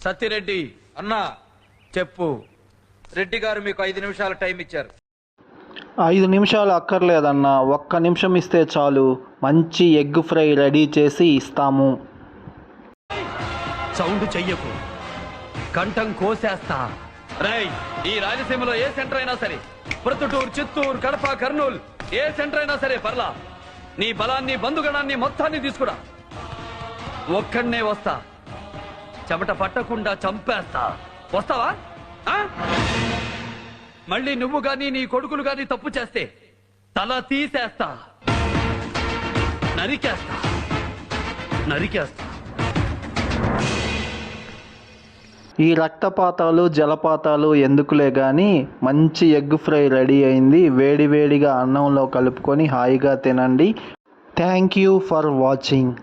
సత్తిరెడ్డి అన్నా, చెప్పు. రెడ్డి గారు మీకు 5 నిమిషాల టైం ఇచ్చారు. 5 నిమిషాలు అక్కర్లేదన్నా, 1 నిమిషం ఇస్తే చాలు. మంచి ఎగ్ ఫ్రై రెడీ చేసి ఇస్తాము. సౌండ్ చెయ్యకు, కంఠం కోసేస్తా. రేయ్, ఈ రాయలసీమలో ఏ సెంటర్ అయినా సరే, ప్రొద్దుటూరు, చిత్తూరు, కడప, కర్నూలు, ఏ సెంటర్ అయినా సరే పర్లా. నీ బలాన్ని, బంధుగణాన్ని మొత్తాన్ని తీసుకురా. ఒక్కడనే వస్తా, చెమట పట్టకుండా చంపేస్తా. వస్తావా? ఆ? మళ్ళీ నువ్వు గాని నీ కొడుకులు గాని తప్పు చేస్తే తల తీసేస్తా, నరికేస్తా. ఈ రక్తపాతాలు జలపాతాలు ఎందుకులే కానీ మంచి ఎగ్ ఫ్రై రెడీ అయింది. వేడివేడిగా అన్నంలో కలుపుకొని హాయిగా తినండి. Thank you for watching.